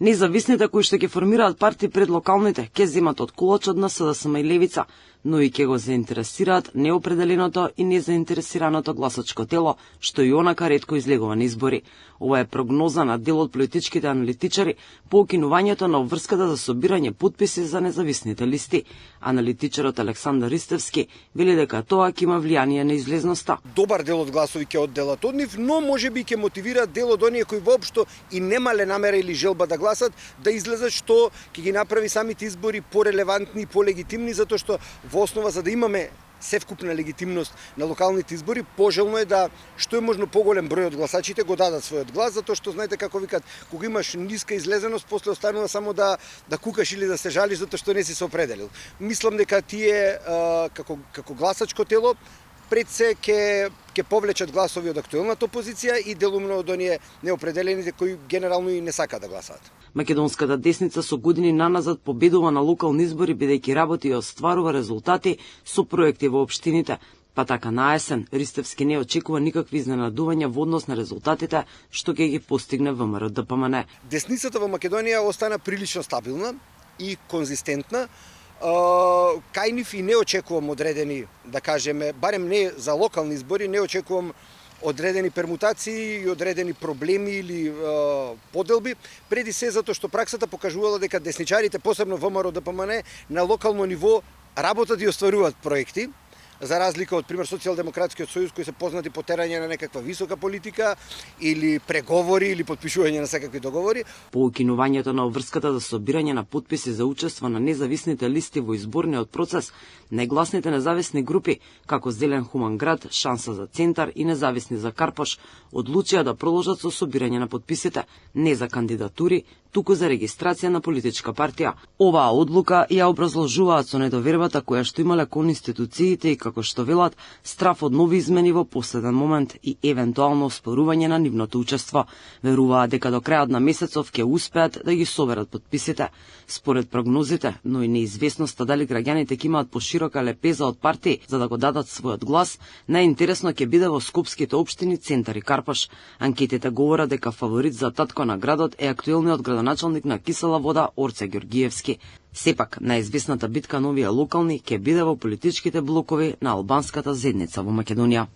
Независните кои што ќе формираат партии пред локалните ќе земат од колачот на СДСМ и Левица, но и ќе го заинтересираат неопределеното и незаинтересираното гласачко тело, што и онака ретко излегува на избори. Ова е прогноза на дел од политичките аналитичари по окинувањето на обврската за собирање потписи за независните листи. Аналитичарот Александар Ристевски вели дека тоа ќе има влијание на излезноста. Добар дел од гласови ќе одделат од нив, но можеби ќе мотивираат дел од оние кои воопшто и немале намера или желба да гласат, да излезат, што ќе ги направи самите избори порелевантни и полегитимни, затоа што во основа за да имаме севкупна легитимност на локалните избори, пожелно е да што е можно поголем број од гласачите го дадат својот глас, затоа што знаете како викат, кога имаш ниска излезеност, после останува само да кукаш или да се жалиш затоа што не си се определил. Мислам дека тие како гласачко тело пред се ќе повлечат гласови од актуелната опозиција и делумно од оние неопределените кои генерално и не сакаат да гласаат. Македонската десница со години наназад победува на локални избори бидејќи работи и остварува резултати со проекти во општините. Па така на есен Ристевски не очекува никакви изненадувања во однос на резултатите што ќе ги постигне ВМРО-ДПМН. Десницата во Македонија остана прилично стабилна и конзистентна. Кај нив и не очекувам одредени, да кажеме, барем не за локални избори, не очекувам одредени пермутации и одредени проблеми или поделби, преди се затоа што праксата покажувала дека десничарите, посебно ВМРО-ДПМН, на локално ниво работат и остваруваат проекти, за разлика од пример Социјалдемократскиот сојуз кои се познати по терање на некаква висока политика или преговори или потпишување на секакви договори. По укинувањето на обврската за собирање на потписи за учество на независните листи во изборниот процес, најгласните независни групи, како Зелен Хуман град, Шанса за Центар и Независни за Карпош, одлучија да продолжат со собирање на потписите, не за кандидатури, туку за регистрација на политичка партија. Оваа одлука ја образложуваат со недовербата која што имале кон институциите и како што велат, страф од нови измени во последен момент и евентуално оспорување на нивното учество. Веруваат дека до крајот на месецов ќе успеат да ги соберат потписите. Според прогнозите, но и неизвестноста дали граѓаните ќе имаат поширока лепеза од партии за да го дадат својот глас, најинтересно ќе биде во скопските општини Центар и Карпош. Анкетите говорат дека фаворит за татко на градот е актуелниот градоначалник на Кисела Вода Орце Ѓоргиевски. Сепак, најизвестната битка на овие локални ќе биде во политичките блокови на албанската заедница во Македонија.